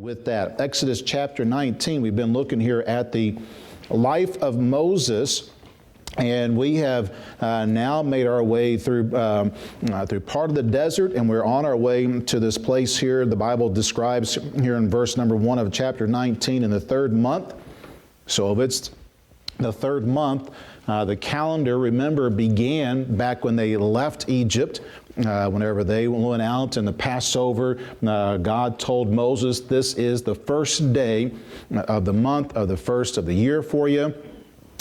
with that. Exodus chapter 19, we've been looking here at the life of Moses, and we have now made our way through part of the desert, and we're on our way to this place here. The Bible describes here in verse number 1 of chapter 19 in the third month. So if it's the third month, the calendar, remember, began back when they left Egypt. Whenever they went out in the Passover, God told Moses, this is the first day of the month of the first of the year for you.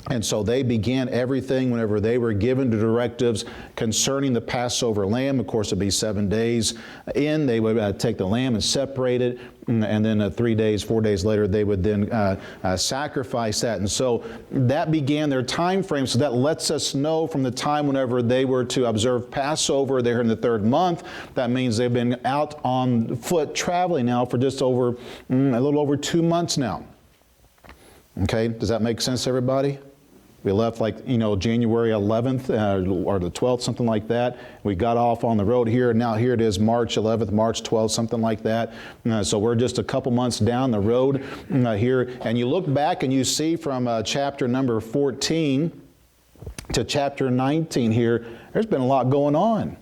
And so they began everything whenever they were given the directives concerning the Passover lamb. Of course, it would be 7 days in. They would take the lamb and separate it. And then 4 days later, they would then sacrifice that. And so that began their time frame. So that lets us know from the time whenever they were to observe Passover, they're in the third month. That means they've been out on foot traveling now for just over, a little over 2 months now. Okay, does that make sense, everybody? We left January 11th or the 12th, something like that. We got off on the road here, and now here it is March 11th, March 12th, something like that. So we're just a couple months down the road here. And you look back and you see from chapter number 14 to chapter 19 here, there's been a lot going on.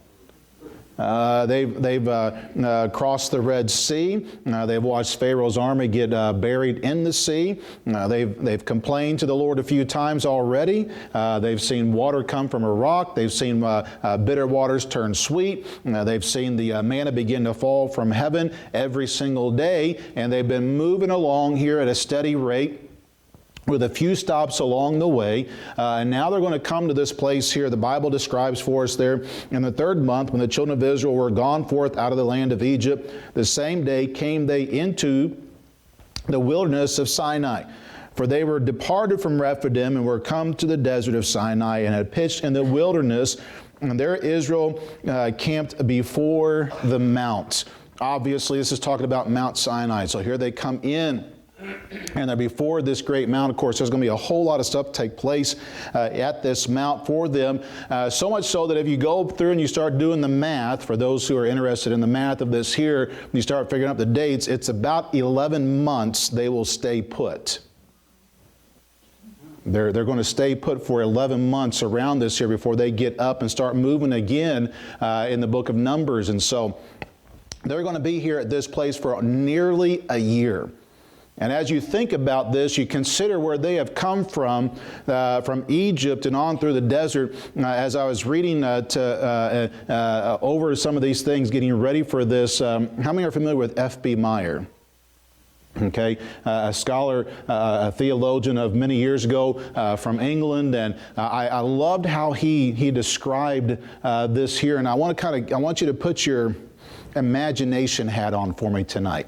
They've crossed the Red Sea. They've watched Pharaoh's army get buried in the sea. They've complained to the Lord a few times already. They've seen water come from a rock. They've seen bitter waters turn sweet. They've seen the manna begin to fall from heaven every single day. And they've been moving along here at a steady rate, with a few stops along the way. And now they're going to come to this place here. The Bible describes for us there in the third month, when the children of Israel were gone forth out of the land of Egypt, the same day came they into the wilderness of Sinai. For they were departed from Rephidim and were come to the desert of Sinai and had pitched in the wilderness. And there Israel camped before the mount. Obviously, this is talking about Mount Sinai. So here they come in. And they're before this great mount. Of course, there's going to be a whole lot of stuff to take place at this mount for them. So much so that if you go through and you start doing the math, for those who are interested in the math of this here, you start figuring out the dates, it's about 11 months they will stay put. They're going to stay put for 11 months around this here before they get up and start moving again in the book of Numbers. And so they're going to be here at this place for nearly a year. And as you think about this, you consider where they have come from Egypt and on through the desert. As I was reading over some of these things, getting ready for this, how many are familiar with F.B. Meyer? Okay, a scholar, a theologian of many years ago from England, and I loved how he described this here. And I want you to put your imagination hat on for me tonight.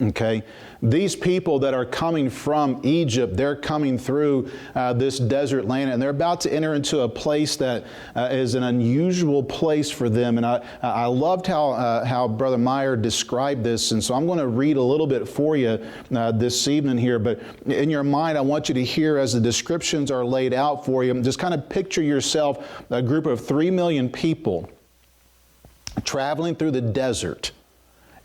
Okay, these people that are coming from Egypt, they're coming through this desert land, and they're about to enter into a place that is an unusual place for them. And I loved how Brother Meyer described this, and so I'm going to read a little bit for you this evening here. But in your mind, I want you to hear as the descriptions are laid out for you. Just kind of picture yourself a group of 3 million people traveling through the desert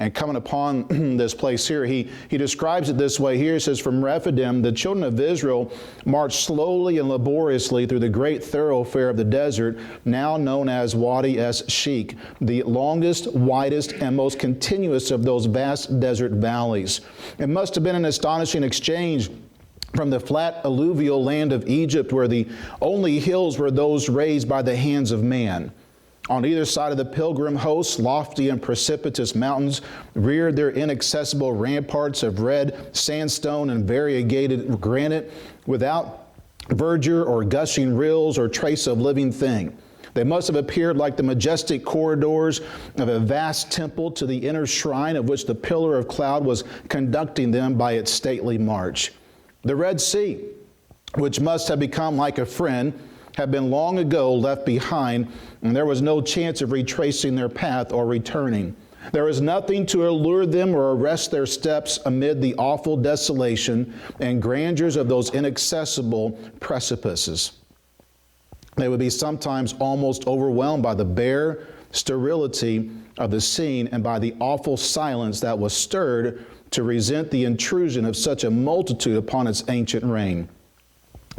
and coming upon this place here. He describes it this way here. He says, from Rephidim, the children of Israel marched slowly and laboriously through the great thoroughfare of the desert, now known as Wadi Es-Sheikh, the longest, widest, and most continuous of those vast desert valleys. It must have been an astonishing exchange from the flat alluvial land of Egypt, where the only hills were those raised by the hands of man. On either side of the pilgrim hosts, lofty and precipitous mountains reared their inaccessible ramparts of red sandstone and variegated granite, without verdure or gushing rills or trace of living thing. They must have appeared like the majestic corridors of a vast temple to the inner shrine of which the pillar of cloud was conducting them by its stately march. The Red Sea, which must have become like a friend, had been long ago left behind, and there was no chance of retracing their path or returning. There was nothing to allure them or arrest their steps amid the awful desolation and grandeurs of those inaccessible precipices. They would be sometimes almost overwhelmed by the bare, sterility of the scene and by the awful silence that was stirred to resent the intrusion of such a multitude upon its ancient reign.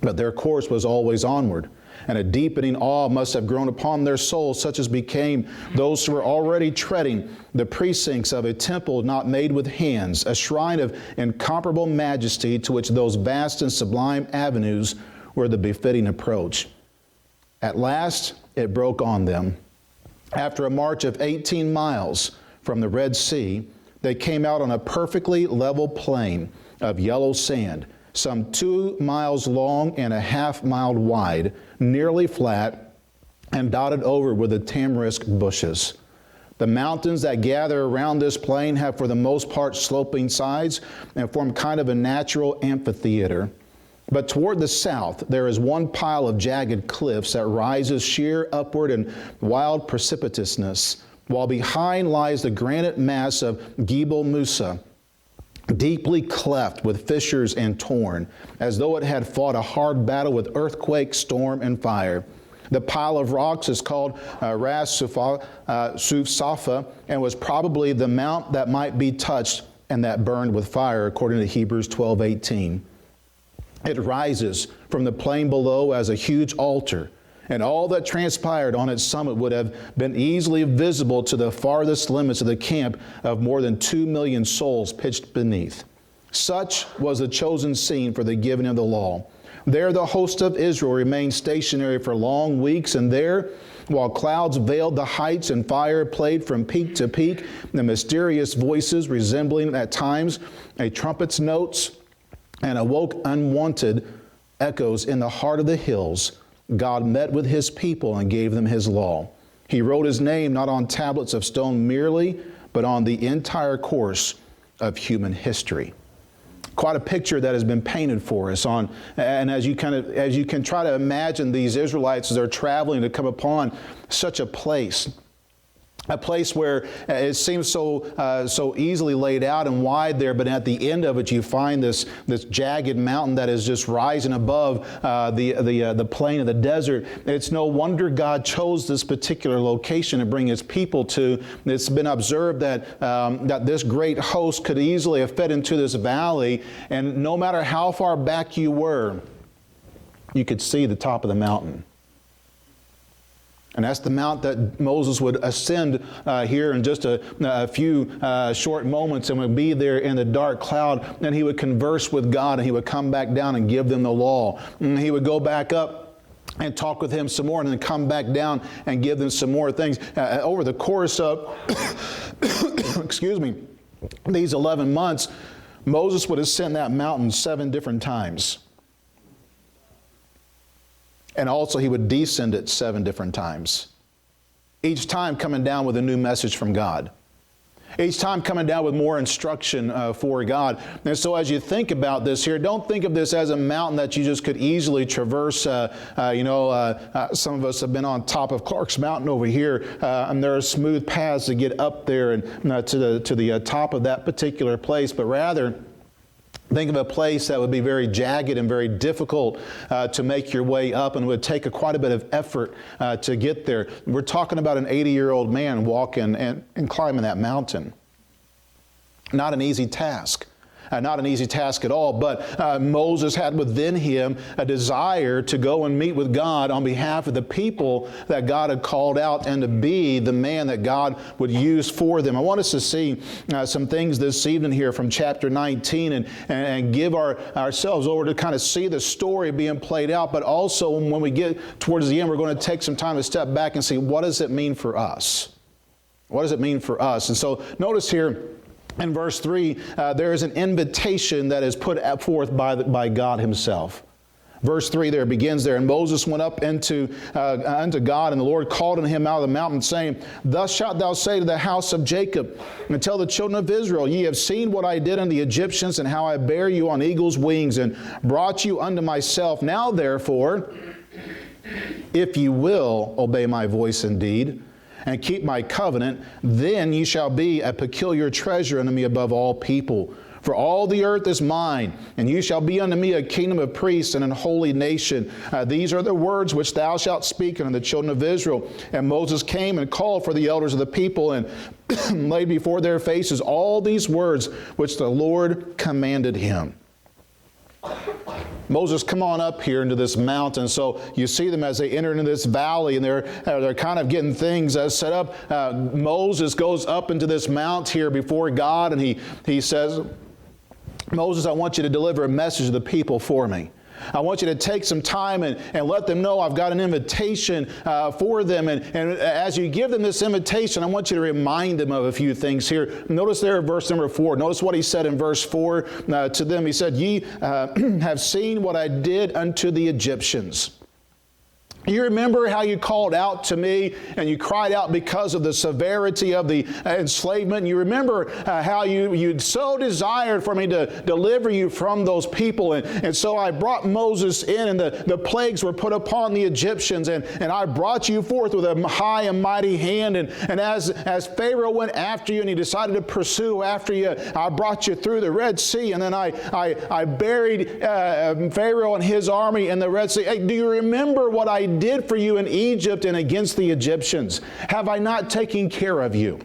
But their course was always onward, and a deepening awe must have grown upon their souls, such as became those who were already treading the precincts of a temple not made with hands, a shrine of incomparable majesty to which those vast and sublime avenues were the befitting approach. At last it broke on them. After a march of 18 miles from the Red Sea, they came out on a perfectly level plain of yellow sand, some 2 miles long and a half-mile wide, nearly flat, and dotted over with the tamarisk bushes. The mountains that gather around this plain have for the most part sloping sides and form kind of a natural amphitheater. But toward the south, there is one pile of jagged cliffs that rises sheer upward in wild precipitousness, while behind lies the granite mass of Gebel Musa, deeply cleft with fissures and torn, as though it had fought a hard battle with earthquake, storm, and fire. The pile of rocks is called Ras Sufsafa, and was probably the mount that might be touched and that burned with fire, according to Hebrews 12:18. It rises from the plain below as a huge altar, and all that transpired on its summit would have been easily visible to the farthest limits of the camp of more than 2 million souls pitched beneath. Such was the chosen scene for the giving of the law. There the host of Israel remained stationary for long weeks, and there, while clouds veiled the heights and fire played from peak to peak, the mysterious voices resembling at times a trumpet's notes, and awoke unwanted echoes in the heart of the hills, God met with his people and gave them his law. He wrote his name not on tablets of stone merely, but on the entire course of human history. Quite a picture that has been painted for us on, and as you can try to imagine these Israelites as they're traveling to come upon such a place where it seems so easily laid out and wide there, but at the end of it you find this jagged mountain that is just rising above the plain of the desert. It's no wonder God chose this particular location to bring his people to. It's been observed that this great host could easily have fed into this valley, and no matter how far back you were, you could see the top of the mountain. And that's the mount that Moses would ascend here in just a few short moments, and would be there in the dark cloud, and he would converse with God, and he would come back down and give them the law. And he would go back up and talk with him some more, and then come back down and give them some more things. Over the course of, these 11 months, Moses would ascend that mountain 7 different times. And also he would descend it 7 different times. Each time coming down with a new message from God. Each time coming down with more instruction for God. And so as you think about this here, don't think of this as a mountain that you just could easily traverse. Some of us have been on top of Clark's Mountain over here, and there are smooth paths to get up there and to the top of that particular place. But rather, think of a place that would be very jagged and very difficult to make your way up, and would take quite a bit of effort to get there. We're talking about an 80-year-old man walking and climbing that mountain. Not an easy task. Not an easy task at all, but Moses had within him a desire to go and meet with God on behalf of the people that God had called out, and to be the man that God would use for them. I want us to see some things this evening here from chapter 19 and give ourselves over to kind of see the story being played out, but also when we get towards the end, we're going to take some time to step back and see, what does it mean for us? What does it mean for us? And so notice here, in verse 3, there is an invitation that is put forth by God himself. Verse 3 there begins there, and Moses went up unto God, and the Lord called unto him out of the mountain, saying, Thus shalt thou say to the house of Jacob, and tell the children of Israel, Ye have seen what I did unto the Egyptians, and how I bare you on eagle's wings, and brought you unto myself. Now therefore, if you will obey my voice indeed, and keep my covenant, then ye shall be a peculiar treasure unto me above all people. For all the earth is mine, and you shall be unto me a kingdom of priests and an holy nation. These are the words which thou shalt speak unto the children of Israel. And Moses came and called for the elders of the people and laid before their faces all these words which the Lord commanded him. Moses, come on up here into this mountain. So you see them as they enter into this valley, and they're kind of getting things set up. Moses goes up into this mount here before God, and he says, Moses, I want you to deliver a message to the people for me. I want you to take some time and let them know I've got an invitation for them. And as you give them this invitation, I want you to remind them of a few things here. Notice there in verse number 4. Notice what he said in verse 4 to them. He said, Ye have seen what I did unto the Egyptians. You remember how you called out to me and you cried out because of the severity of the enslavement. You remember how you'd so desired for me to deliver you from those people. And so I brought Moses in, and the plagues were put upon the Egyptians. And I brought you forth with a high and mighty hand. And as Pharaoh went after you and he decided to pursue after you, I brought you through the Red Sea. And then I buried Pharaoh and his army in the Red Sea. Hey, do you remember what I did for you in Egypt and against the Egyptians? Have I not taken care of you?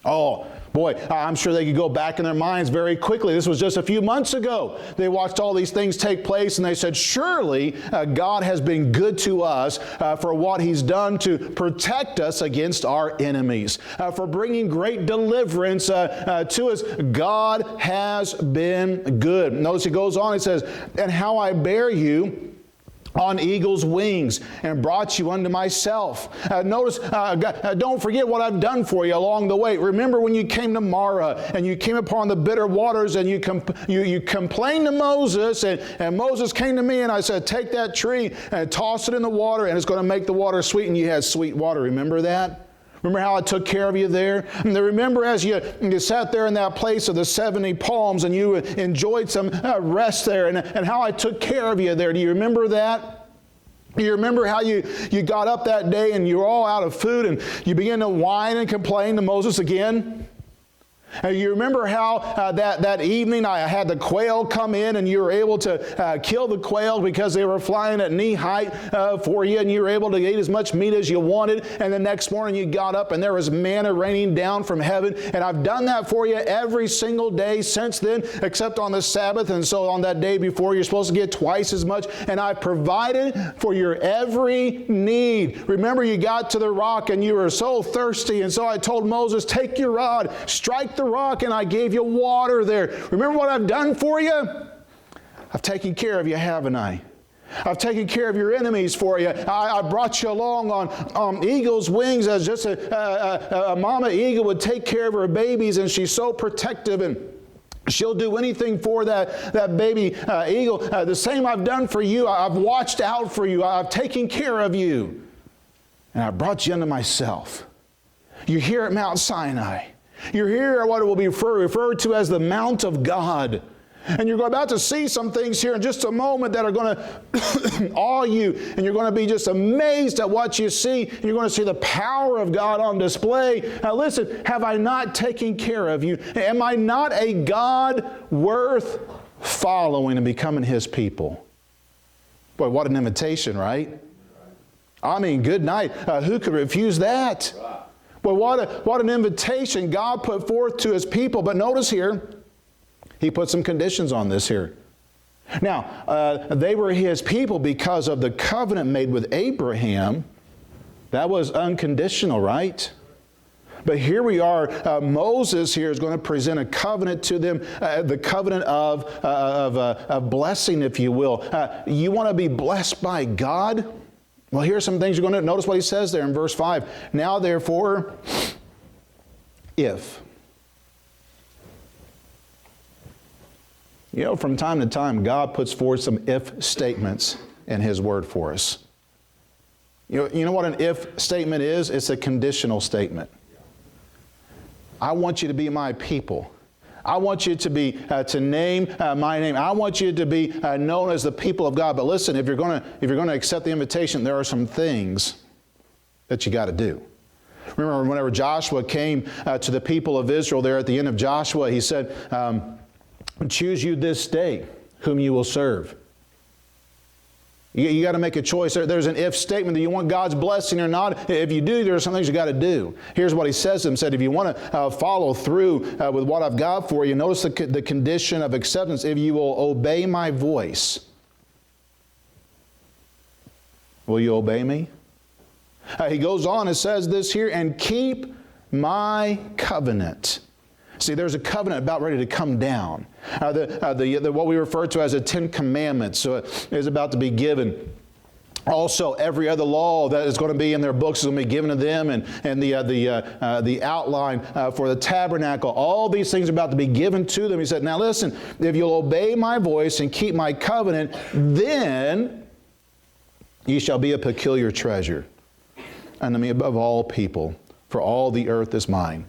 Oh, boy, I'm sure they could go back in their minds very quickly. This was just a few months ago. They watched all these things take place and they said, surely God has been good to us for what He's done to protect us against our enemies, for bringing great deliverance to us. God has been good. Notice he goes on, he says, and how I bear you on eagle's wings and brought you unto myself. Notice, don't forget what I've done for you along the way. Remember when you came to Marah and you came upon the bitter waters and you complained to Moses, and Moses came to me and I said, take that tree and toss it in the water and it's going to make the water sweet, and you had sweet water. Remember that? Remember how I took care of you there? And remember as you sat there in that place of the 70 palms and you enjoyed some rest there, and how I took care of you there. Do you remember that? Do you remember how you got up that day and you were all out of food and you began to whine and complain to Moses again? You remember how that evening I had the quail come in and you were able to kill the quail because they were flying at knee height for you, and you were able to eat as much meat as you wanted, and the next morning you got up and there was manna raining down from heaven, and I've done that for you every single day since then except on the Sabbath, and so on that day before you're supposed to get twice as much, and I provided for your every need. Remember you got to the rock and you were so thirsty, and so I told Moses, take your rod, strike the rock, and I gave you water there. Remember what I've done for you? I've taken care of you, haven't I? I've taken care of your enemies for you. I brought you along on eagle's wings, as just a mama eagle would take care of her babies, and she's so protective, and she'll do anything for that baby eagle. The same I've done for you. I've watched out for you. I've taken care of you. And I brought you unto myself. You're here at Mount Sinai. You're here at what will be referred to as the Mount of God. And you're about to see some things here in just a moment that are going to awe you. And you're going to be just amazed at what you see. And you're going to see the power of God on display. Now listen, have I not taken care of you? Am I not a God worth following and becoming His people? Boy, what an invitation, right? I mean, good night. Who could refuse that? But what an invitation God put forth to His people. But notice here, He put some conditions on this here. Now, they were His people because of the covenant made with Abraham. That was unconditional, right? But here we are, Moses here is going to present a covenant to them, the covenant of blessing, if you will. You want to be blessed by God? Well, here's some things you're going to notice what he says there in verse 5. Now, therefore, if. You know, from time to time, God puts forth some if statements in His Word for us. You know what an if statement is? It's a conditional statement. I want you to be my people. I want you to be to name my name. I want you to be known as the people of God. But listen, if you're going to accept the invitation, there are some things that you got to do. Remember whenever Joshua came to the people of Israel there at the end of Joshua, he said, choose you this day whom you will serve. You got to make a choice. There's an if statement that you want God's blessing or not. If you do, there are some things you got to do. Here's what he says to him. He said, if you want to follow through with what I've got for you, notice the condition of acceptance. If you will obey my voice, will you obey me? He goes on and says this here, and keep my covenant. See, there's a covenant about ready to come down. What we refer to as the Ten Commandments is about to be given. Also, every other law that is going to be in their books is going to be given to them, and the outline for the tabernacle. All these things are about to be given to them. He said, now listen, if you'll obey my voice and keep my covenant, then ye shall be a peculiar treasure unto me above all people, for all the earth is mine.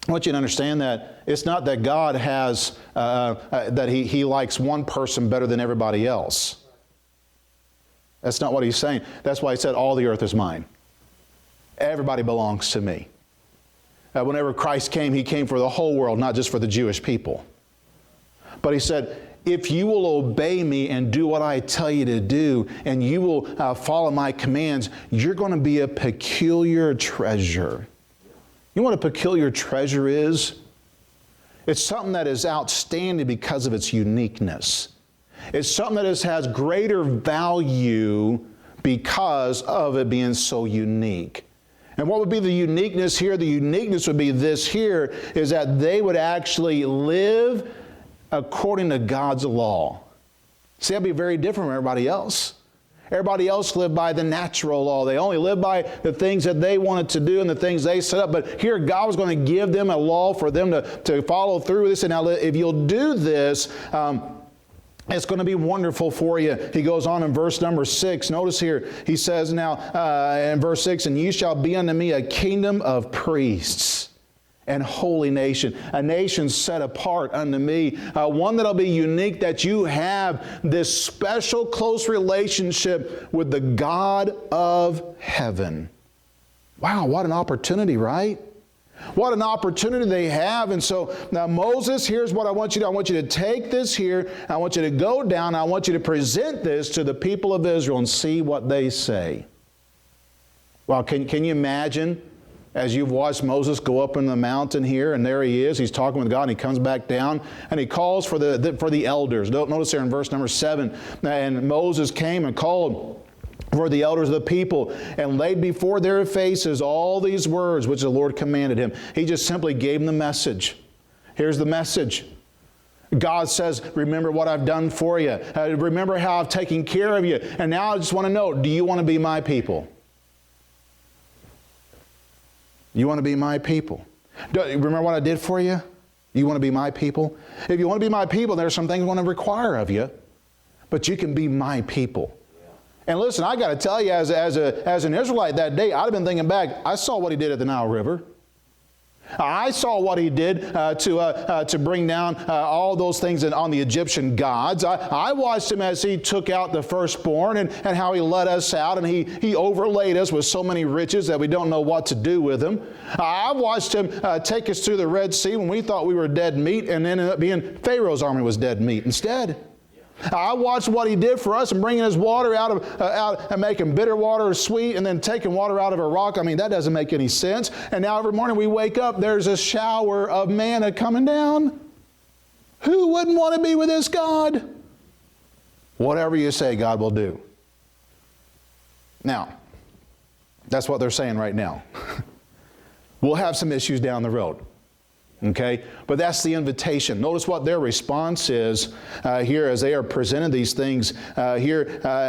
I want you to understand that it's not that God has, that He likes one person better than everybody else. That's not what He's saying. That's why He said, all the earth is mine. Everybody belongs to me. Whenever Christ came, He came for the whole world, not just for the Jewish people. But He said, if you will obey me and do what I tell you to do, and you will follow my commands, you're going to be a peculiar treasure. You know what a peculiar treasure is? It's something that is outstanding because of its uniqueness. It's something that has greater value because of it being so unique. And what would be the uniqueness here? The uniqueness would be this here, is that they would actually live according to God's law. See, that'd be very different from everybody else. Everybody else lived by the natural law. They only lived by the things that they wanted to do and the things they set up. But here God was going to give them a law for them to follow through with this. And now if you'll do this, it's going to be wonderful for you. He goes on in verse number 6. Notice here, he says now in verse 6, and ye shall be unto me a kingdom of priests and holy nation, a nation set apart unto me, one that'll be unique, that you have this special close relationship with the God of heaven. Wow, what an opportunity, right? What an opportunity they have. And so now Moses, here's what I want you to do. I want you to take this here. I want you to go down. I want you to present this to the people of Israel and see what they say. Well, can you imagine as you've watched Moses go up in the mountain here, and there he is, he's talking with God, and he comes back down, and he calls for the elders. Notice there in verse number 7, and Moses came and called for the elders of the people, and laid before their faces all these words which the Lord commanded him. He just simply gave them the message. Here's the message. God says, remember what I've done for you. Remember how I've taken care of you. And now I just want to know, do you want to be my people? You want to be my people? Remember what I did for you? You want to be my people? If you want to be my people, there are some things I want to require of you. But you can be my people. And listen, I got to tell you, as an Israelite that day, I'd have been thinking back, I saw what he did at the Nile River. I saw what he did to bring down all those things on the Egyptian gods. I watched him as he took out the firstborn and how he led us out, and he overlaid us with so many riches that we don't know what to do with them. I watched him take us through the Red Sea when we thought we were dead meat, and ended up being Pharaoh's army was dead meat instead. I watched what he did for us and bringing his water out and making bitter water sweet and then taking water out of a rock. I mean, that doesn't make any sense. And now every morning we wake up, there's a shower of manna coming down. Who wouldn't want to be with this God? Whatever you say, God will do. Now, that's what they're saying right now. We'll have some issues down the road. Okay? But that's the invitation. Notice what their response is here as they are presented these things here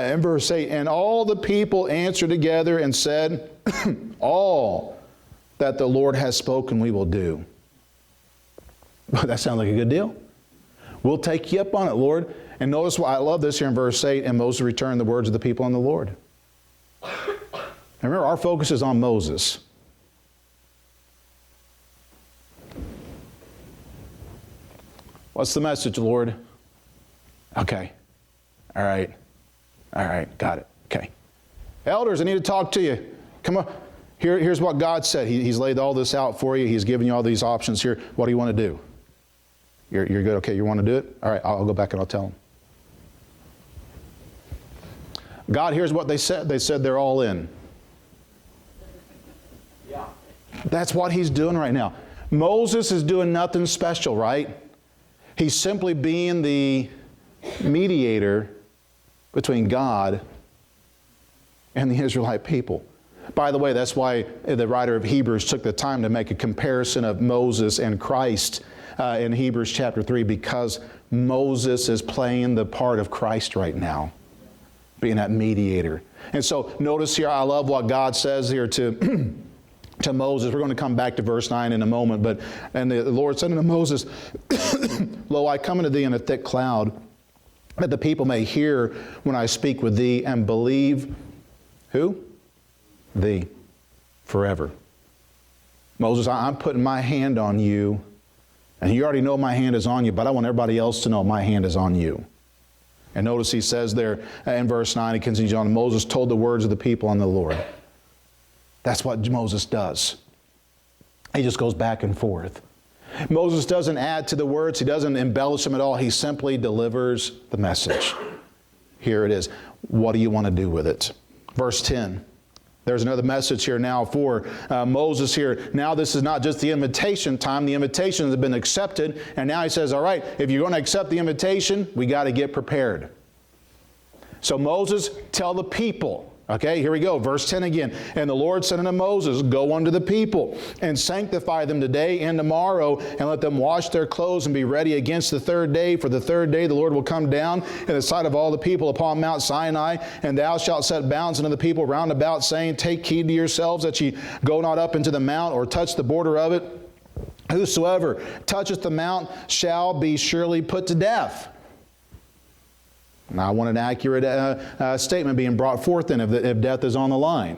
in verse 8. And all the people answered together and said, all that the Lord has spoken we will do. That sounds like a good deal. We'll take you up on it, Lord. And notice what I love this here in verse 8. And Moses returned the words of the people unto the Lord. Remember, our focus is on Moses. What's the message, Lord? Okay. All right. Got it. Okay. Elders, I need to talk to you. Come on. Here's what God said. He's laid all this out for you. He's given you all these options here. What do you want to do? You're good? Okay, you want to do it? All right, I'll go back and I'll tell them. God, here's what they said. They said they're all in. Yeah. That's what He's doing right now. Moses is doing nothing special, right? He's simply being the mediator between God and the Israelite people. By the way, that's why the writer of Hebrews took the time to make a comparison of Moses and Christ in Hebrews chapter 3, because Moses is playing the part of Christ right now, being that mediator. And so notice here, I love what God says here to to Moses. We're going to come back to verse 9 in a moment, but and the Lord said unto Moses, Lo, I come unto thee in a thick cloud, that the people may hear when I speak with thee, and believe who? Thee forever. Moses, I'm putting my hand on you, and you already know my hand is on you, but I want everybody else to know my hand is on you. And notice he says there in verse 9, he continues on, Moses told the words of the people unto the Lord. That's what Moses does. He just goes back and forth. Moses doesn't add to the words. He doesn't embellish them at all. He simply delivers the message. Here it is. What do you want to do with it? Verse 10. There's another message here now for Moses here. Now this is not just the invitation time. The invitation has been accepted. And now he says, all right, if you're going to accept the invitation, we got to get prepared. So Moses, tell the people. Okay, here we go. Verse 10 again. And the Lord said unto Moses, Go unto the people, and sanctify them today and tomorrow, and let them wash their clothes and be ready against the third day. For the third day the Lord will come down in the sight of all the people upon Mount Sinai, and thou shalt set bounds unto the people round about, saying, Take heed to yourselves that ye go not up into the mount, or touch the border of it. Whosoever toucheth the mount shall be surely put to death. Now, I want an accurate statement being brought forth then if death is on the line.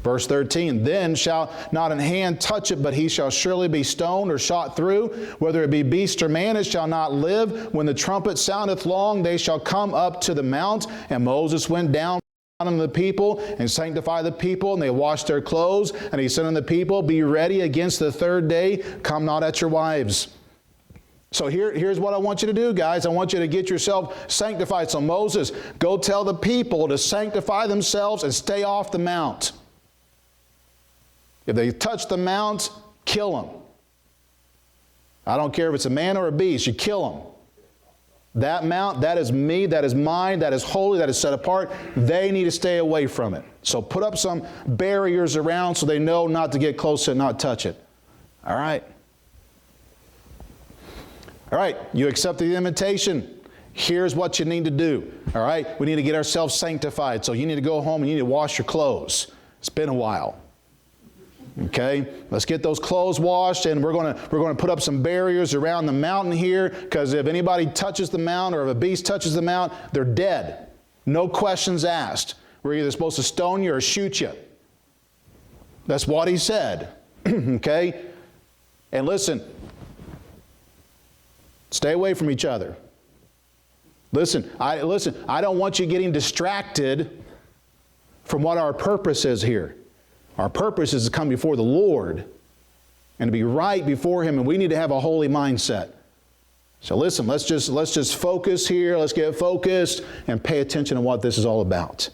Verse 13, Then shall not an hand touch it, but he shall surely be stoned or shot through. Whether it be beast or man, it shall not live. When the trumpet soundeth long, they shall come up to the mount. And Moses went down unto the people and sanctified the people, and they washed their clothes. And he said unto the people, Be ready against the third day. Come not at your wives. So here's what I want you to do, guys. I want you to get yourself sanctified. So Moses, go tell the people to sanctify themselves and stay off the mount. If they touch the mount, kill them. I don't care if it's a man or a beast, you kill them. That mount, that is me, that is mine, that is holy, that is set apart. They need to stay away from it. So put up some barriers around so they know not to get close to it, not touch it. All right. All right, you accept the invitation. Here's what you need to do. All right, we need to get ourselves sanctified. So you need to go home and you need to wash your clothes. It's been a while. Okay, let's get those clothes washed, and we're going to put up some barriers around the mountain here, because if anybody touches the mount or if a beast touches the mount, they're dead. No questions asked. We're either supposed to stone you or shoot you. That's what he said. Okay, and listen. Stay away from each other. Listen, I don't want you getting distracted from what our purpose is here. Our purpose is to come before the Lord and to be right before Him, and we need to have a holy mindset. So listen, let's just focus here. Let's get focused and pay attention to what this is all about.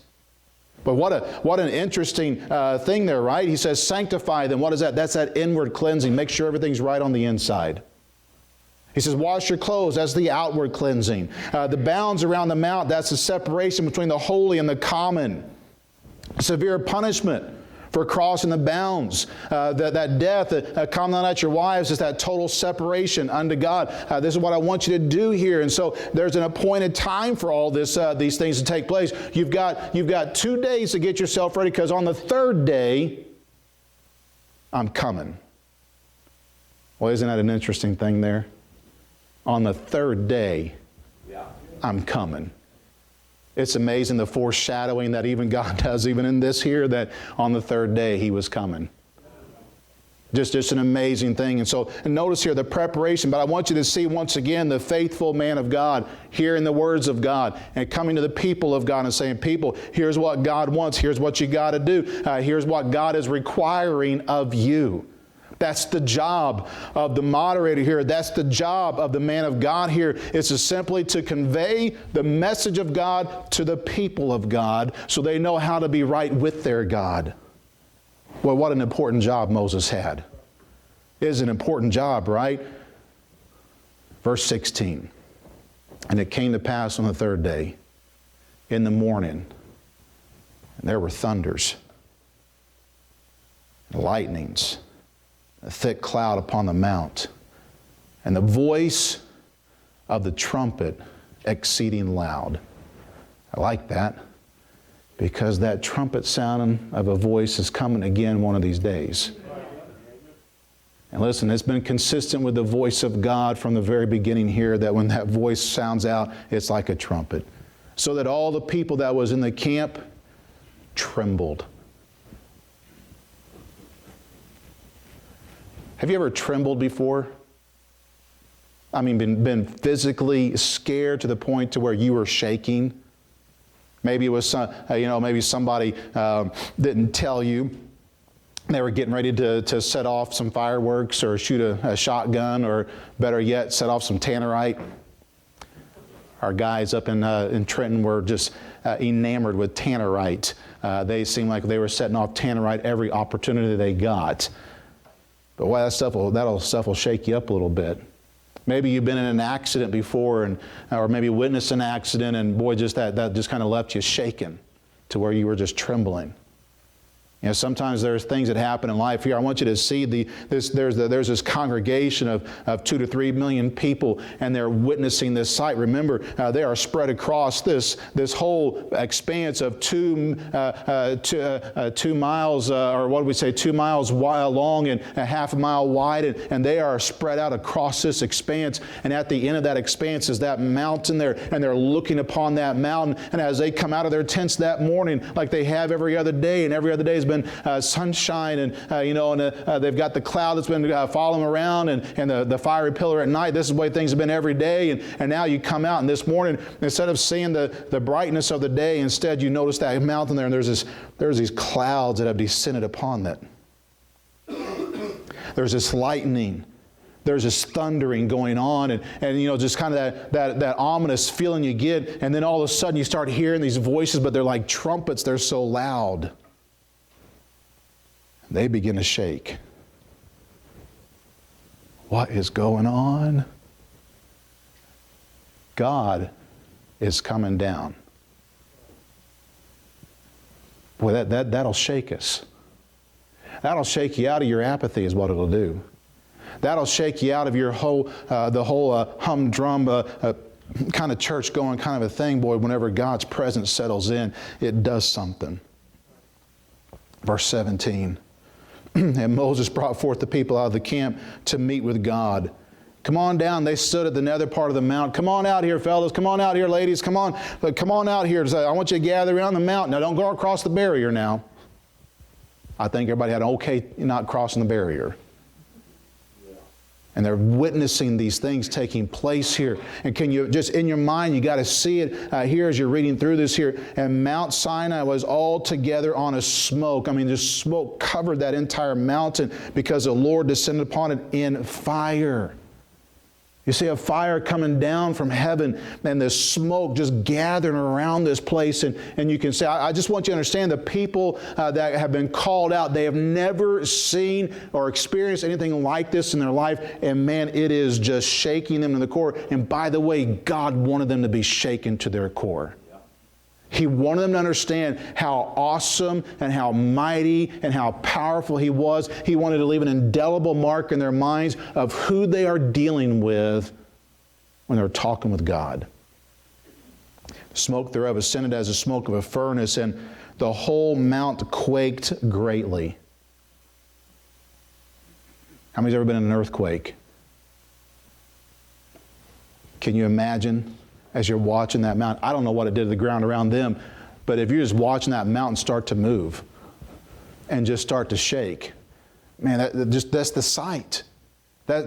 But what an interesting thing there, right? He says, sanctify them. What is that? That's that inward cleansing. Make sure everything's right on the inside. He says, wash your clothes. That's the outward cleansing. The bounds around the mount, that's the separation between the holy and the common. Severe punishment for crossing the bounds. That death, come not at your wives, is that total separation unto God. This is what I want you to do here. And so there's an appointed time for all this, these things to take place. You've got 2 days to get yourself ready, because on the third day, I'm coming. Well, isn't that an interesting thing there? On the third day, I'm coming. It's amazing the foreshadowing that even God does, even in this here, that on the third day He was coming. Just an amazing thing. And notice here the preparation, but I want you to see once again the faithful man of God hearing the words of God and coming to the people of God and saying, people, here's what God wants. Here's what you got to do. Here's what God is requiring of you. That's the job of the moderator here. That's the job of the man of God here, is to simply to convey the message of God to the people of God so they know how to be right with their God. Well, what an important job Moses had. It is an important job, right? Verse 16. And it came to pass on the third day, in the morning, and there were thunders, and lightnings, a thick cloud upon the mount, and the voice of the trumpet exceeding loud. I like that, because that trumpet sounding of a voice is coming again one of these days. And listen, it's been consistent with the voice of God from the very beginning here, that when that voice sounds out, it's like a trumpet. So that all the people that was in the camp trembled. Have you ever trembled before? I mean, been physically scared to the point to where you were shaking? Maybe it was maybe somebody didn't tell you. They were getting ready to set off some fireworks or shoot a shotgun, or better yet, set off some tannerite. Our guys up in Trenton were just enamored with tannerite. They seemed like they were setting off tannerite every opportunity they got. But that stuff will shake you up a little bit. Maybe you've been in an accident before, or maybe witnessed an accident, and boy, that just kind of left you shaken to where you were just trembling. You know, sometimes there's things that happen in life here. I want you to see there's this congregation of 2 to 3 million people, and they're witnessing this sight. Remember, they are spread across this whole expanse of 2 miles, or what do we say, 2 miles long and a half a mile wide, and they are spread out across this expanse. And at the end of that expanse is that mountain there, and they're looking upon that mountain. And as they come out of their tents that morning, like they have every other day, and every other day has been sunshine, and they've got the cloud that's been following around, and the fiery pillar at night. This is the way things have been every day, and now you come out, and this morning, instead of seeing the brightness of the day, instead you notice that mountain there, and there's these clouds that have descended upon that. There's this lightning. There's this thundering going on, and just kind of that ominous feeling you get, and then all of a sudden you start hearing these voices, but they're like trumpets. They're so loud. They begin to shake. What is going on? God is coming down. Boy, that'll shake us. That'll shake you out of your apathy is what it'll do. That'll shake you out of your whole humdrum kind of church going kind of a thing. Boy, whenever God's presence settles in, it does something. Verse 17. And Moses brought forth the people out of the camp to meet with God. Come on down. They stood at the nether part of the mount. Come on out here, fellas. Come on out here, ladies. Come on out here. I want you to gather around the mountain. Now, don't go across the barrier now. I think everybody had an okay not crossing the barrier. And they're witnessing these things taking place here. And can you, just in your mind, you got to see it here as you're reading through this here. And Mount Sinai was all together on a smoke. I mean, just smoke covered that entire mountain because the Lord descended upon it in fire. You see a fire coming down from heaven, and the smoke just gathering around this place. And you can say, I just want you to understand, the people that have been called out, they have never seen or experienced anything like this in their life. And man, it is just shaking them to the core. And by the way, God wanted them to be shaken to their core. He wanted them to understand how awesome and how mighty and how powerful He was. He wanted to leave an indelible mark in their minds of who they are dealing with when they're talking with God. Smoke thereof ascended as the smoke of a furnace, and the whole mount quaked greatly. How many's ever been in an earthquake? Can you imagine? As you're watching that mountain, I don't know what it did to the ground around them, but if you're just watching that mountain start to move and just start to shake, Man, that's the sight.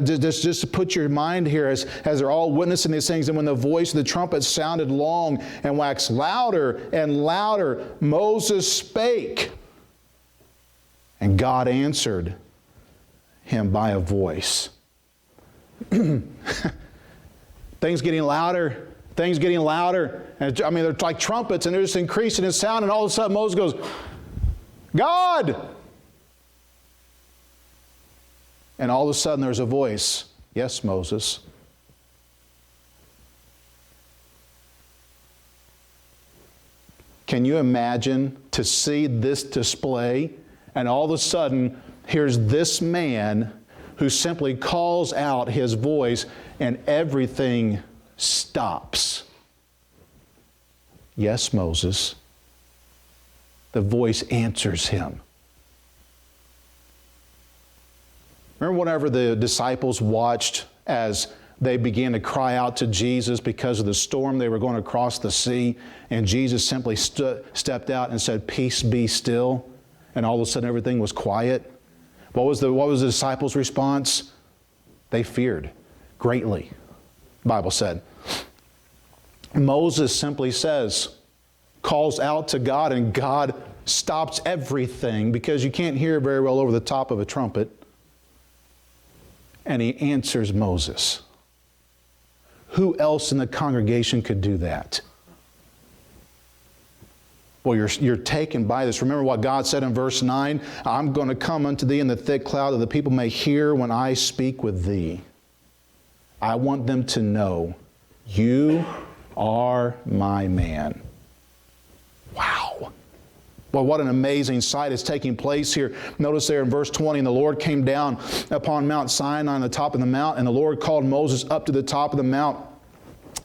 Just to put your mind here as they're all witnessing these things, and when the voice of the trumpet sounded long and waxed louder and louder, Moses spake, and God answered him by a voice. Things getting louder, things getting louder. And I mean, they're like trumpets, and they're just increasing in sound, and all of a sudden Moses goes, God! And all of a sudden there's a voice. Yes, Moses. Can you imagine to see this display? And all of a sudden, here's this man who simply calls out his voice and everything stops. Yes, Moses. The voice answers him. Remember whenever the disciples watched as they began to cry out to Jesus because of the storm they were going to cross the sea, and Jesus simply stepped out and said, "Peace, be still," and all of a sudden everything was quiet? What was the disciples' response? They feared greatly, the Bible said. Moses simply calls out to God, and God stops everything because you can't hear very well over the top of a trumpet. And he answers Moses. Who else in the congregation could do that? Well, you're taken by this. Remember what God said in verse 9? I'm going to come unto thee in the thick cloud that the people may hear when I speak with thee. I want them to know you are my man. Wow. Well, what an amazing sight is taking place here. Notice there in verse 20, and the Lord came down upon Mount Sinai on the top of the mount, and the Lord called Moses up to the top of the mount,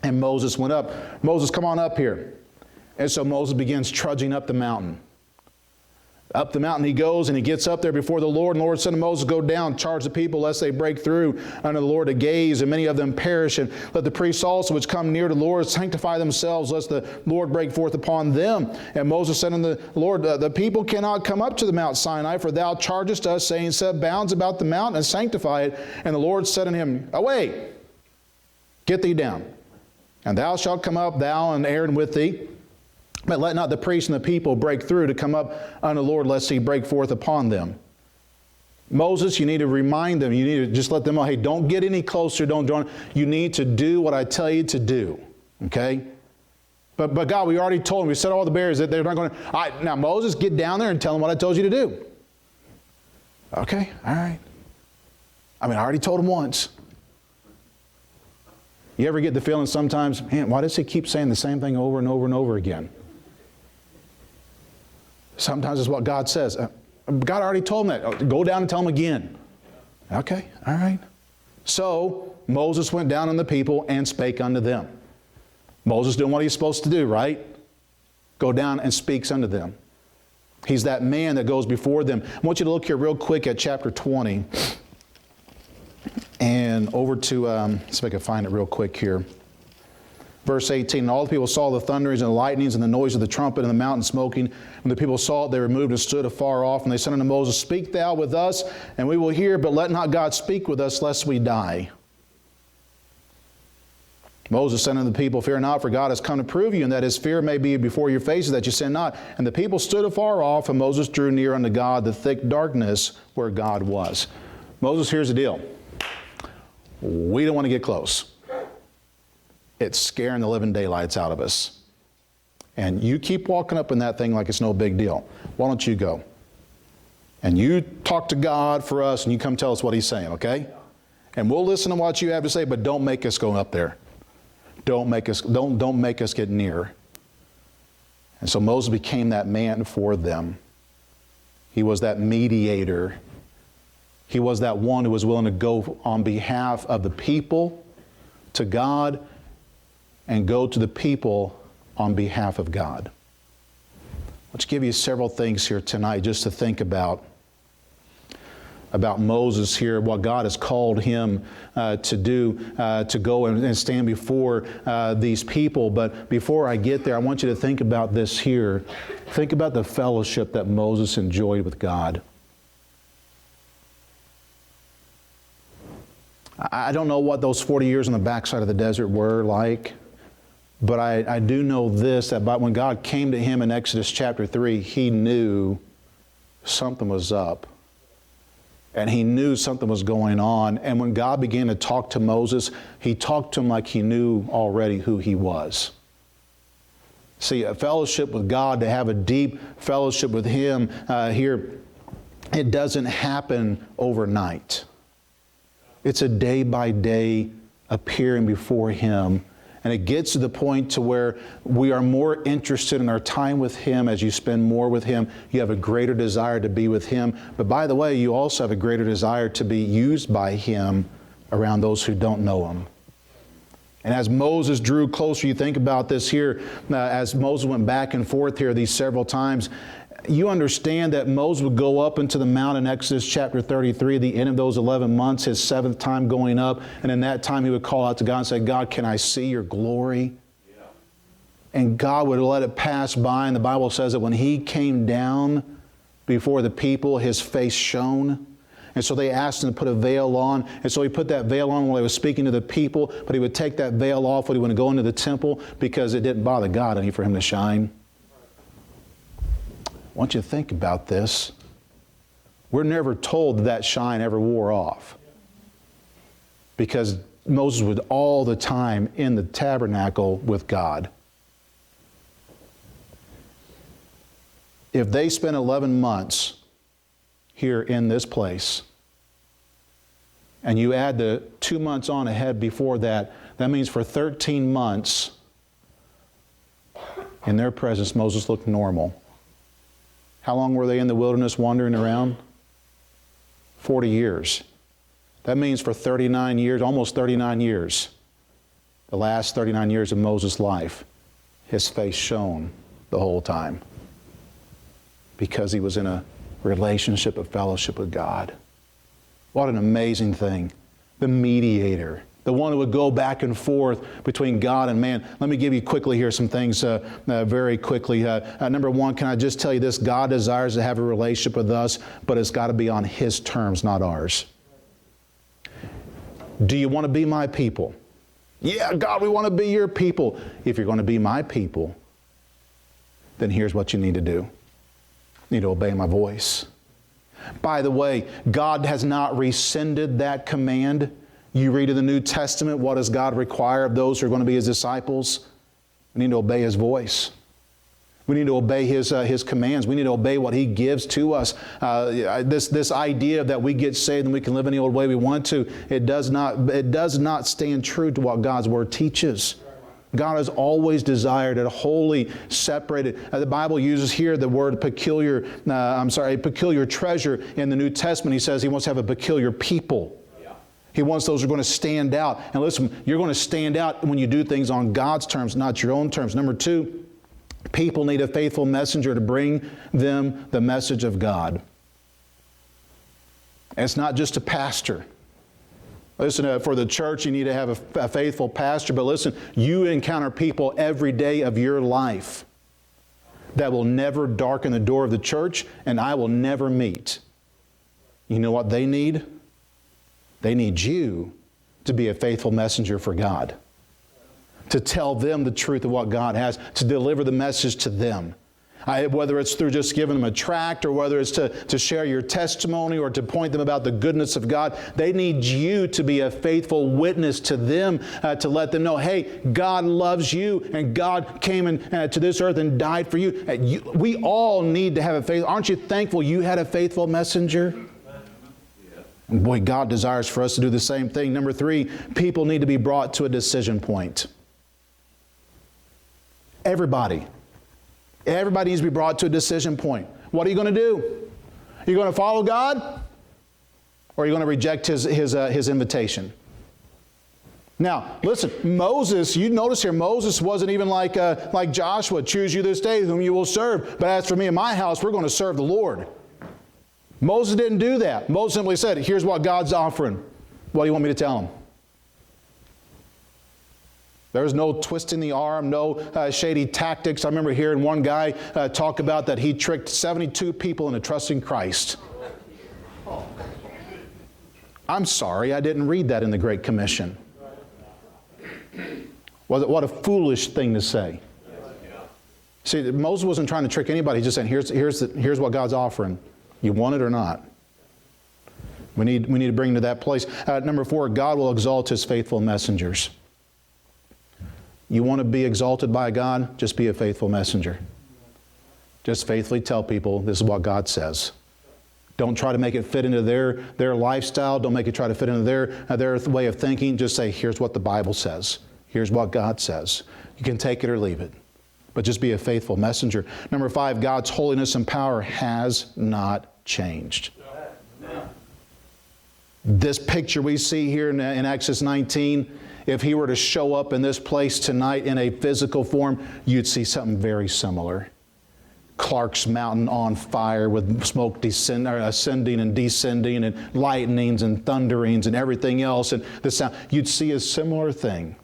and Moses went up. Moses, come on up here. And so Moses begins trudging up the mountain. Up the mountain he goes, and he gets up there before the Lord. And the Lord said to Moses, "Go down, charge the people, lest they break through unto the Lord to gaze, and many of them perish. And let the priests also which come near to the Lord sanctify themselves, lest the Lord break forth upon them." And Moses said unto the Lord, "The people cannot come up to the Mount Sinai, for thou chargest us, saying, set bounds about the mountain and sanctify it. And the Lord said unto him, Away, get thee down. And thou shalt come up, thou and Aaron with thee. But let not the priests and the people break through to come up unto the Lord, lest he break forth upon them." Moses, you need to remind them. You need to just let them know, hey, don't get any closer, don't join. You need to do what I tell you to do. Okay? But God, we already told them, we set all the barriers that they're not going to. All right, now Moses, get down there and tell them what I told you to do. Okay, all right. I mean, I already told them once. You ever get the feeling sometimes, man, why does he keep saying the same thing over and over and over again? Sometimes it's what God says. God already told him that. Go down and tell him again. Okay, all right. So Moses went down on the people and spake unto them. Moses doing what he's supposed to do, right? Go down and speaks unto them. He's that man that goes before them. I want you to look here real quick at chapter 20. And over to, see if I can find it real quick here. Verse 18, and all the people saw the thunderings and the lightnings and the noise of the trumpet and the mountain smoking. When the people saw it, they removed and stood afar off. And they said unto Moses, "Speak thou with us, and we will hear, but let not God speak with us, lest we die." Moses said unto the people, "Fear not, for God has come to prove you, and that his fear may be before your faces, that you sin not." And the people stood afar off, and Moses drew near unto God, the thick darkness where God was. Moses, here's the deal. We don't want to get close. It's scaring the living daylights out of us. And you keep walking up in that thing like it's no big deal. Why don't you go? And you talk to God for us, and you come tell us what he's saying, okay? And we'll listen to what you have to say, but don't make us go up there. Don't make us get near. And so Moses became that man for them. He was that mediator. He was that one who was willing to go on behalf of the people to God and go to the people on behalf of God. Let's give you several things here tonight just to think about Moses here, what God has called him to do, to go and stand before these people. But before I get there, I want you to think about this here. Think about the fellowship that Moses enjoyed with God. I don't know what those 40 years on the backside of the desert were like, but I do know this, that when God came to him in Exodus chapter 3, he knew something was up. And he knew something was going on. And when God began to talk to Moses, he talked to him like he knew already who he was. See, a fellowship with God, to have a deep fellowship with him here, it doesn't happen overnight. It's a day-by-day appearing before him. And it gets to the point to where we are more interested in our time with him. As you spend more with him, you have a greater desire to be with him. But by the way, you also have a greater desire to be used by him around those who don't know him. And as Moses drew closer, you think about this here, as Moses went back and forth here these several times, you understand that Moses would go up into the mount in Exodus chapter 33, the end of those 11 months, his 7th time going up. And in that time, he would call out to God and say, God, can I see your glory? Yeah. And God would let it pass by. And the Bible says that when he came down before the people, his face shone. And so they asked him to put a veil on. And so he put that veil on while he was speaking to the people. But he would take that veil off when he would go into the temple because it didn't bother God any for him to shine. I want you to think about this. We're never told that shine ever wore off, because Moses was all the time in the tabernacle with God. If they spent 11 months here in this place, and you add the 2 months on ahead before that, that means for 13 months in their presence, Moses looked normal. How long were they in the wilderness wandering around? 40 years. That means for 39 years, almost 39 years, the last 39 years of Moses' life, his face shone the whole time because he was in a relationship of fellowship with God. What an amazing thing. The mediator, the one who would go back and forth between God and man. Let me give you quickly here some things very quickly. Number one, can I just tell you this? God desires to have a relationship with us, but it's got to be on his terms, not ours. Do you want to be my people? Yeah, God, we want to be your people. If you're going to be my people, then here's what you need to do. You need to obey my voice. By the way, God has not rescinded that command. You read in the New Testament, what does God require of those who are going to be his disciples? We need to obey his voice. We need to obey his commands. We need to obey what he gives to us. This idea that we get saved and we can live any old way we want to, it does not stand true to what God's Word teaches. God has always desired a holy, separated. The Bible uses here the word peculiar treasure in the New Testament. He says he wants to have a peculiar people. He wants those who are going to stand out. And listen, you're going to stand out when you do things on God's terms, not your own terms. Number two, people need a faithful messenger to bring them the message of God. And it's not just a pastor. Listen, for the church, you need to have a faithful pastor. But listen, you encounter people every day of your life that will never darken the door of the church, and I will never meet. You know what they need? They need you to be a faithful messenger for God, to tell them the truth of what God has, to deliver the message to them. Whether it's through just giving them a tract, or whether it's to share your testimony, or to point them about the goodness of God, they need you to be a faithful witness to them, to let them know, hey, God loves you, and God came to this earth and died for you. We all need to have a faith. Aren't you thankful you had a faithful messenger? And boy, God desires for us to do the same thing. Number three, people need to be brought to a decision point. Everybody needs to be brought to a decision point. What are you going to do? Are you going to follow God? Or are you going to reject His invitation? Now, listen, Moses, you notice here, Moses wasn't even like Joshua, choose you this day whom you will serve. But as for me and my house, we're going to serve the Lord. Moses didn't do that. Moses simply said, here's what God's offering. What do you want me to tell him? There was no twisting the arm, no shady tactics. I remember hearing one guy talk about that he tricked 72 people into trusting Christ. I'm sorry, I didn't read that in the Great Commission. What a foolish thing to say. See, Moses wasn't trying to trick anybody. He's just saying, here's what God's offering. You want it or not? We need to bring to that place. Number 4, God will exalt His faithful messengers. You want to be exalted by God? Just be a faithful messenger. Just faithfully tell people this is what God says. Don't try to make it fit into their lifestyle. Don't make it try to fit into their way of thinking. Just say, here's what the Bible says. Here's what God says. You can take it or leave it. But just be a faithful messenger. Number 5, God's holiness and power has not changed. This picture we see here in Exodus 19, if He were to show up in this place tonight in a physical form, you'd see something very similar. Clark's Mountain on fire with smoke ascending and descending and lightnings and thunderings and everything else. And the sound, you'd see a similar thing.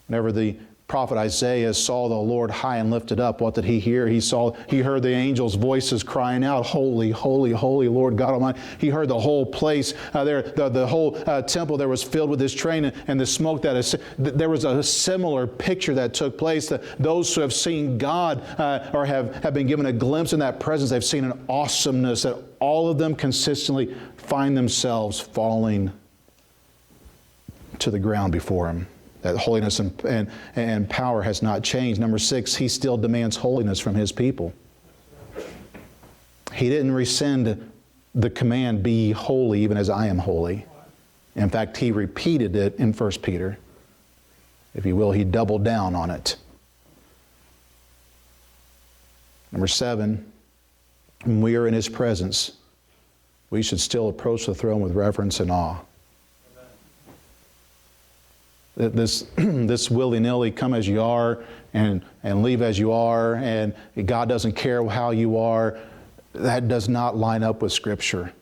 Whenever the prophet Isaiah saw the Lord high and lifted up, what did he hear? He heard the angels' voices crying out, "Holy, holy, holy, Lord God Almighty." He heard the whole place the whole temple there was filled with this train and the smoke there was a similar picture that took place. That those who have seen God or have been given a glimpse in that presence, they've seen an awesomeness that all of them consistently find themselves falling to the ground before Him. That holiness and power has not changed. Number 6, He still demands holiness from His people. He didn't rescind the command, "Be ye holy even as I am holy." In fact, He repeated it in 1 Peter. If you will, He doubled down on it. Number 7, when we are in His presence, we should still approach the throne with reverence and awe. This willy-nilly come as you are and leave as you are, and God doesn't care how you are, that does not line up with Scripture.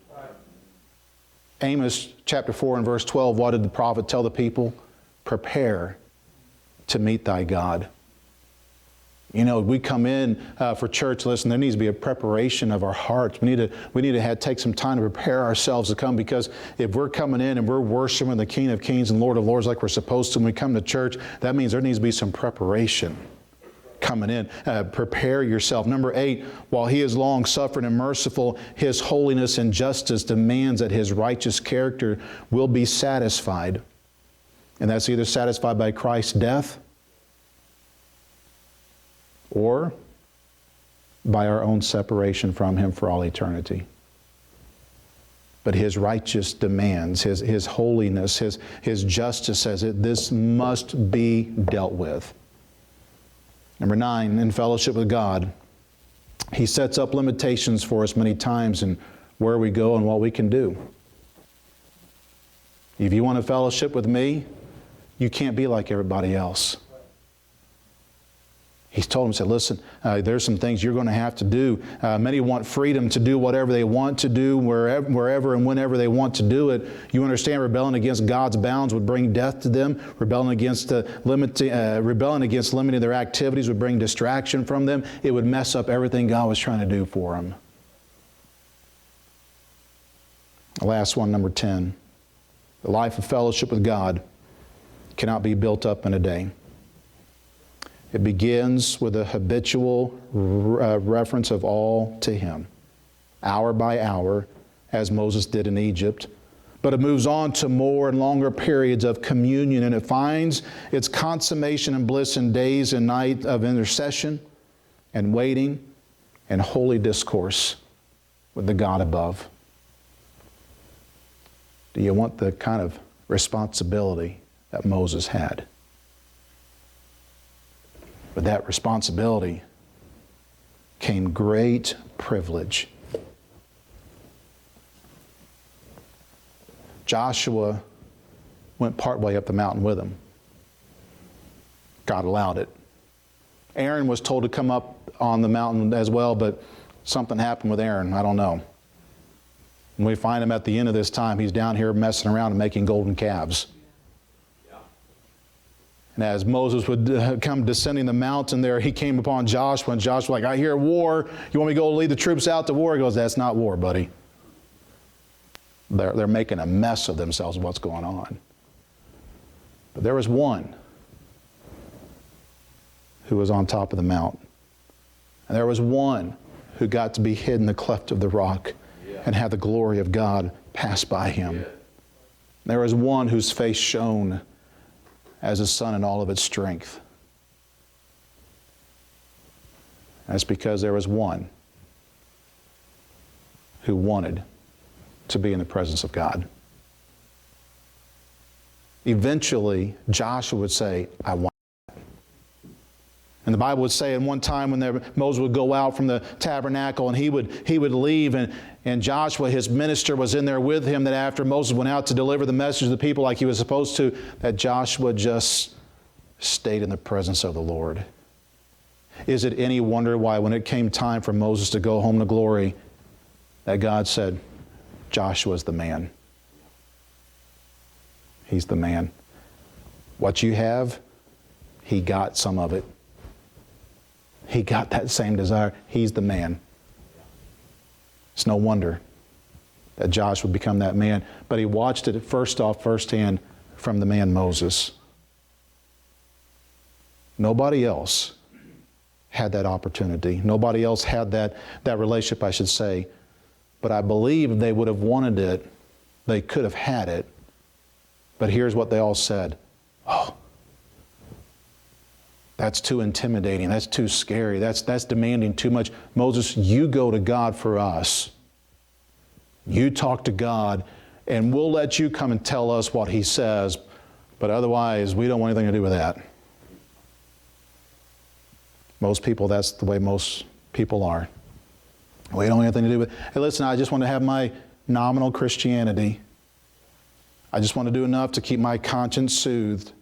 Amos chapter 4 and verse 12, what did the prophet tell the people? Prepare to meet thy God. You know, we come in for church, listen, there needs to be a preparation of our hearts. We need to take some time to prepare ourselves to come, because if we're coming in and we're worshiping the King of Kings and Lord of Lords like we're supposed to when we come to church, that means there needs to be some preparation coming in. Prepare yourself. Number 8, while He is long-suffering and merciful, His holiness and justice demands that His righteous character will be satisfied. And that's either satisfied by Christ's death or by our own separation from Him for all eternity. But His righteous demands, His holiness, His justice says it, this must be dealt with. Number 9, in fellowship with God, He sets up limitations for us many times in where we go and what we can do. If you want to fellowship with me, you can't be like everybody else. He's told them, said, listen, there's some things you're going to have to do. Many want freedom to do whatever they want to do, wherever and whenever they want to do it. You understand, rebelling against God's bounds would bring death to them. Rebelling against limiting their activities would bring distraction from them. It would mess up everything God was trying to do for them. The last one, number 10. The life of fellowship with God cannot be built up in a day. It begins with a habitual reference of all to Him, hour by hour, as Moses did in Egypt. But it moves on to more and longer periods of communion, and it finds its consummation and bliss in days and nights of intercession and waiting and holy discourse with the God above. Do you want the kind of responsibility that Moses had? With that responsibility came great privilege. Joshua went partway up the mountain with him. God allowed it. Aaron was told to come up on the mountain as well, but something happened with Aaron. I don't know. When we find him at the end of this time, he's down here messing around and making golden calves. And as Moses would come descending the mountain there, he came upon Joshua, and Joshua was like, I hear war. You want me to go lead the troops out to war? He goes, that's not war, buddy. They're making a mess of themselves of what's going on. But there was one who was on top of the mount. And there was one who got to be hid in the cleft of the rock and have the glory of God pass by him. There was one whose face shone as the sun in all of its strength. That's because there was one who wanted to be in the presence of God. Eventually, Joshua would say, I want that. And the Bible would say in one time when Moses would go out from the tabernacle and he would leave, and Joshua, his minister, was in there with him, that after Moses went out to deliver the message to the people like he was supposed to, that Joshua just stayed in the presence of the Lord. Is it any wonder why when it came time for Moses to go home to glory, that God said, Joshua's the man. He's the man. What you have, he got some of it. He got that same desire. He's the man. It's no wonder that Joshua would become that man. But he watched it firsthand from the man Moses. Nobody else had that opportunity. Nobody else had that relationship, I should say. But I believe if they would have wanted it, they could have had it. But here's what they all said. Oh, that's too intimidating. That's too scary. That's demanding too much. Moses, you go to God for us. You talk to God, and we'll let you come and tell us what He says. But otherwise, we don't want anything to do with that. Most people, that's the way most people are. We don't have anything to do with it. Hey, listen, I just want to have my nominal Christianity. I just want to do enough to keep my conscience soothed.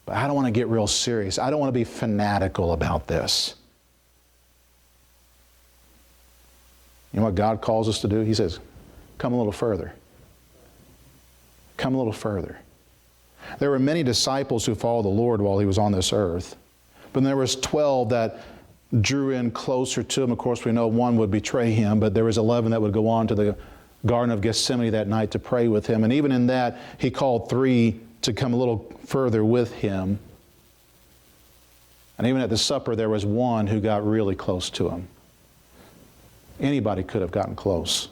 But I don't want to get real serious. I don't want to be fanatical about this. You know what God calls us to do? He says, come a little further. Come a little further. There were many disciples who followed the Lord while He was on this earth. But there was 12 that drew in closer to Him. Of course, we know one would betray Him, but there was 11 that would go on to the Garden of Gethsemane that night to pray with Him. And even in that, He called 3 to come a little further with Him. And even at the supper, there was one who got really close to Him. Anybody could have gotten close.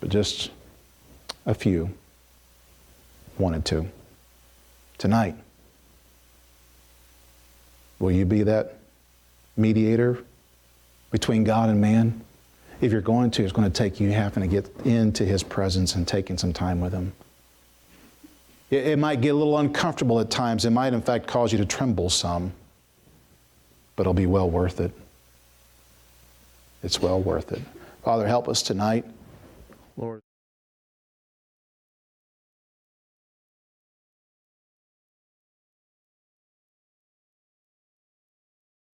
But just a few wanted to. Tonight, will you be that mediator between God and man? If you're going to, it's going to take you having to get into His presence and taking some time with Him. It might get a little uncomfortable at times. It might, in fact, cause you to tremble some. But it'll be well worth it. It's well worth it. Father, help us tonight. Lord.